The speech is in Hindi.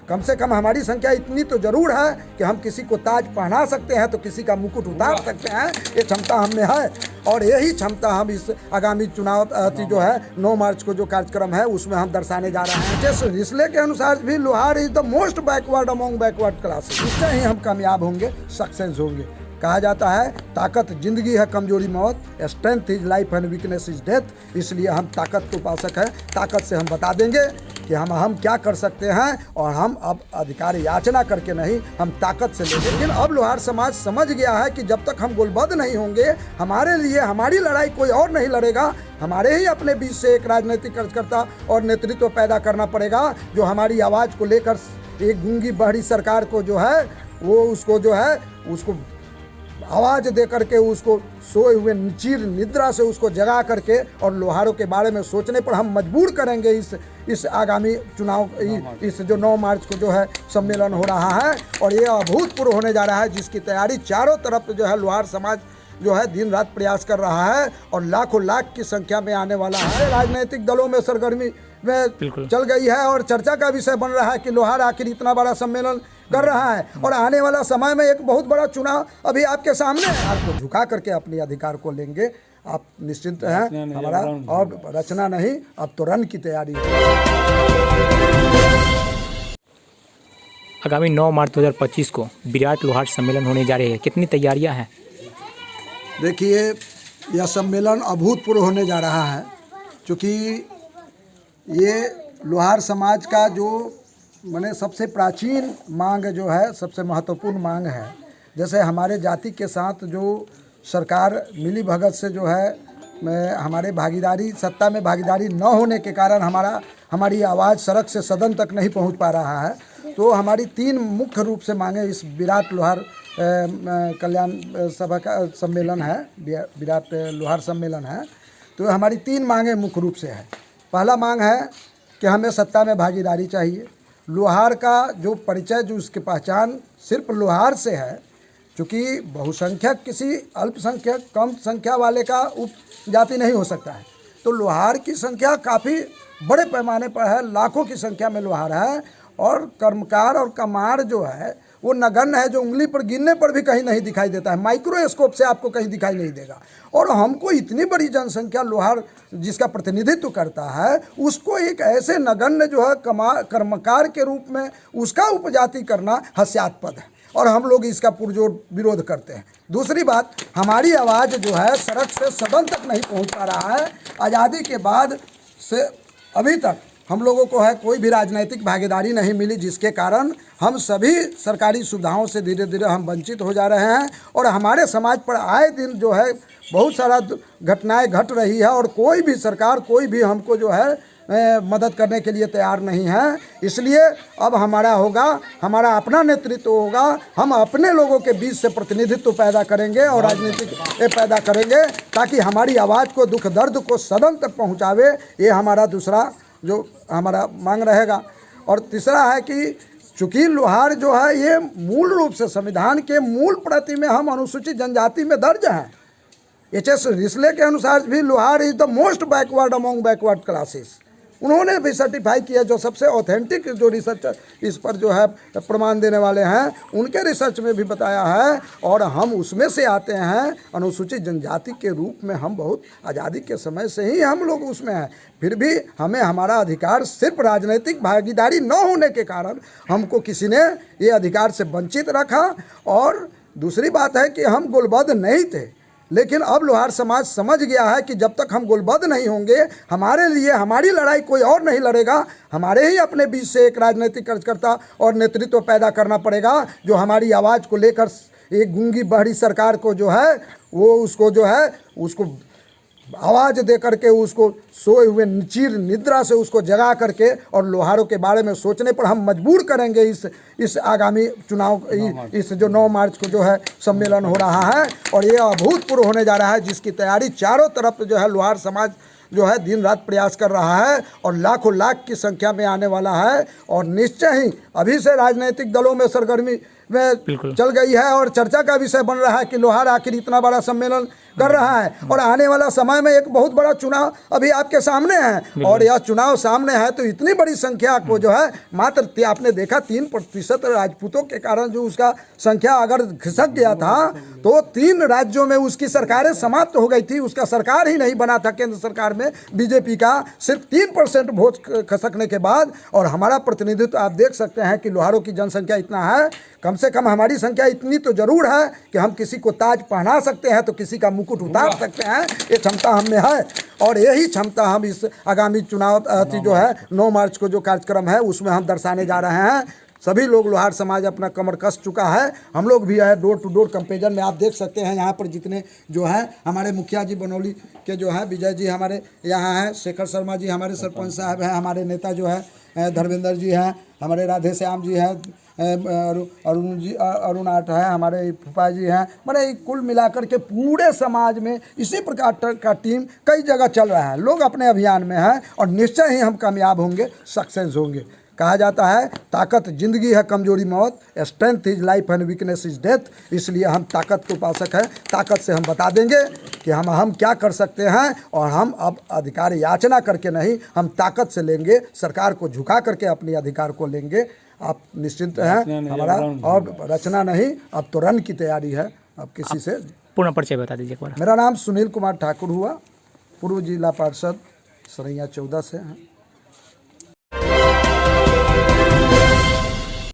कम से कम हमारी संख्या इतनी तो जरूर है कि हम किसी को ताज पहना सकते हैं तो किसी का मुकुट उतार सकते हैं, ये क्षमता हम में है। और यही क्षमता हम इस आगामी चुनाव जो है 9 मार्च को जो कार्यक्रम है उसमें हम दर्शाने जा रहे हैं। जैसे रिसले के अनुसार भी लोहार is the most backward among backward classes, इससे ही हम कामयाब होंगे, सक्सेस होंगे। कहा जाता है ताकत जिंदगी है, कमजोरी मौत, strength is life and weakness is death. इसलिए हम ताकत के उपासक हैं, ताकत से हम बता देंगे कि हम क्या कर सकते हैं, और हम अब अधिकार याचना करके नहीं, हम ताकत से लेंगे। लेकिन अब लोहार समाज समझ गया है कि जब तक हम गोलबद्ध नहीं होंगे, हमारे लिए हमारी लड़ाई कोई और नहीं लड़ेगा, हमारे ही अपने बीच से एक राजनीतिक कार्यकर्ता और नेतृत्व पैदा करना पड़ेगा जो हमारी आवाज़ को लेकर एक गूंगी बहरी सरकार को जो है वो उसको आवाज़ दे करके उसको सोए हुए चीर निद्रा से उसको जगा करके और लोहारों के बारे में सोचने पर हम मजबूर करेंगे। इस आगामी चुनाव, इस जो 9 मार्च को जो है सम्मेलन हो रहा है, और ये अभूतपूर्व होने जा रहा है, जिसकी तैयारी चारों तरफ जो है लोहार समाज जो है दिन रात प्रयास कर रहा है, और लाखों लाख की संख्या में आने वाला है। राजनीतिक दलों में सरगर्मी में चल गई है और चर्चा का विषय बन रहा है कि लोहार आखिर इतना बड़ा सम्मेलन कर रहा है, और आने वाला समय में एक बहुत बड़ा चुनाव अभी आपके सामने है। आपको झुका करके अपने अधिकार को लेंगे, आप निश्चिंत हैं। हमारा और रचना नहीं, अब तो रन की तैयारी है। आगामी 9 मार्च 2025 को विराट लोहार सम्मेलन होने जा रही है, कितनी तैयारियां हैं? देखिए, यह सम्मेलन अभूतपूर्व होने जा रहा है, क्योंकि ये लोहार समाज का जो माने सबसे प्राचीन मांग जो है, सबसे महत्वपूर्ण मांग है। जैसे हमारे जाति के साथ जो सरकार मिली भगत से जो है हमारे भागीदारी, सत्ता में भागीदारी न होने के कारण हमारी आवाज़ सड़क से सदन तक नहीं पहुंच पा रहा है। तो हमारी 3 मुख्य रूप से मांगे इस विराट लोहार कल्याण सभा का सम्मेलन है, विराट लोहार सम्मेलन है। तो हमारी 3 मांगे मुख्य रूप से है। पहला मांग है कि हमें सत्ता में भागीदारी चाहिए। लोहार का जो परिचय, जो उसकी पहचान सिर्फ लोहार से है, क्योंकि बहुसंख्यक किसी अल्पसंख्यक कम संख्या वाले का उपजाति नहीं हो सकता है। तो लोहार की संख्या काफ़ी बड़े पैमाने पर है, लाखों की संख्या में लोहार है, और कर्मकार और कमार जो है वो नगण्य है, जो उंगली पर गिनने पर भी कहीं नहीं दिखाई देता है, माइक्रोस्कोप से आपको कहीं दिखाई नहीं देगा। और हमको इतनी बड़ी जनसंख्या लोहार जिसका प्रतिनिधित्व करता है, उसको एक ऐसे नगण्य जो है कर्मकार के रूप में उसका उपजाति करना हास्यास्पद है, और हम लोग इसका पुरजोर विरोध करते हैं। दूसरी बात, हमारी आवाज़ जो है सड़क से सदन तक नहीं पहुंच पा रहा है। आज़ादी के बाद से अभी तक हम लोगों को है कोई भी राजनीतिक भागीदारी नहीं मिली, जिसके कारण हम सभी सरकारी सुविधाओं से धीरे धीरे हम वंचित हो जा रहे हैं, और हमारे समाज पर आए दिन जो है बहुत सारा घटनाएं घट रही है, और कोई भी सरकार, कोई भी हमको जो है मदद करने के लिए तैयार नहीं है। इसलिए अब हमारा अपना नेतृत्व होगा, हम अपने लोगों के बीच से प्रतिनिधित्व पैदा करेंगे और राजनीतिक पैदा करेंगे, ताकि हमारी आवाज़ को, दुख दर्द को सदन तक पहुँचावे। ये हमारा दूसरा जो हमारा मांग रहेगा। और तीसरा है कि चूँकि लोहार जो है ये मूल रूप से संविधान के मूल प्रति में हम अनुसूचित जनजाति में दर्ज हैं। एच.एस. रिसले के अनुसार भी लोहार is the most backward among backward classes, उन्होंने भी सर्टिफाई किया, जो सबसे ऑथेंटिक जो रिसर्च इस पर जो है प्रमाण देने वाले हैं, उनके रिसर्च में भी बताया है। और हम उसमें से आते हैं, अनुसूचित जनजाति के रूप में हम बहुत आज़ादी के समय से ही हम लोग उसमें हैं। फिर भी हमें हमारा अधिकार सिर्फ राजनीतिक भागीदारी न होने के कारण हमको किसी ने ये अधिकार से वंचित रखा। और दूसरी बात है कि हम गोलबद्ध नहीं थे, लेकिन अब लोहार समाज समझ गया है कि जब तक हम गोलबद्ध नहीं होंगे, हमारे लिए हमारी लड़ाई कोई और नहीं लड़ेगा, हमारे ही अपने बीच से एक राजनीतिक कार्यकर्ता और नेतृत्व पैदा करना पड़ेगा जो हमारी आवाज़ को लेकर एक गूंगी बहरी सरकार को जो है वो उसको आवाज़ दे करके उसको सोए हुए चीर निद्रा से उसको जगा करके और लोहारों के बारे में सोचने पर हम मजबूर करेंगे। इस आगामी चुनाव, इस जो 9 मार्च को जो है सम्मेलन हो रहा है, और ये अभूतपूर्व होने जा रहा है, जिसकी तैयारी चारों तरफ जो है लोहार समाज जो है दिन रात प्रयास कर रहा है, और लाखों लाख की संख्या में आने वाला है। और निश्चय ही अभी से राजनीतिक दलों में सरगर्मी में बिल्कुल। चल गई है और चर्चा का विषय बन रहा है कि लोहार आखिर इतना बड़ा सम्मेलन कर रहा है। और आने वाला समय में एक बहुत बड़ा चुनाव अभी आपके सामने है, और यह चुनाव सामने है तो इतनी बड़ी संख्या को जो है मात्र आपने देखा 3% राजपूतों के कारण जो उसका संख्या अगर खिसक गया था तो 3 राज्यों में उसकी सरकारें समाप्त हो गई थी, उसका सरकार ही नहीं बना था केंद्र सरकार में बीजेपी का, सिर्फ 3% वोट खसकने के बाद। और हमारा प्रतिनिधित्व आप देख सकते हैं कि लोहारों की जनसंख्या इतना है, कम से कम हमारी संख्या इतनी तो जरूर है कि हम किसी को ताज पहना सकते हैं तो किसी का मुकुट उतार सकते हैं, ये क्षमता हम में है। और यही क्षमता हम इस आगामी चुनाव जो है 9 मार्च को जो कार्यक्रम है उसमें हम दर्शाने जा रहे हैं। सभी लोग लोहार समाज अपना कमर कस चुका है, हम लोग भी है डोर टू डोर कंपेजन में। आप देख सकते हैं यहाँ पर जितने जो है हमारे मुखिया जी बनौली के जो है विजय जी हमारे यहाँ हैं, शेखर शर्मा जी हमारे सरपंच साहब हैं, हमारे नेता जो है धर्मेंद्र जी हैं, हमारे राधे श्याम जी हैं, अरुण आठ है, हमारे फूफा जी हैं। मैंने कुल मिलाकर के पूरे समाज में इसी प्रकार का टीम कई जगह चल रहा है, लोग अपने अभियान में हैं और निश्चय ही हम कामयाब होंगे, सक्सेस होंगे। कहा जाता है ताकत जिंदगी है, कमजोरी मौत, strength is life and weakness is death. इसलिए हम ताकत के उपासक हैं, ताकत से हम बता देंगे कि हम क्या कर सकते हैं। और हम अब अधिकार याचना करके नहीं, हम ताकत से लेंगे, सरकार को झुका करके अपने अधिकार को लेंगे। आप निश्चिंत हैं, हमारा और रचना नहीं, अब तो रन की तैयारी है। अब किसी से पूर्ण परिचय बता दीजिए एक बार। मेरा नाम सुनील कुमार ठाकुर हुआ, पूर्व जिला पार्षद सरैया 14 से हैं।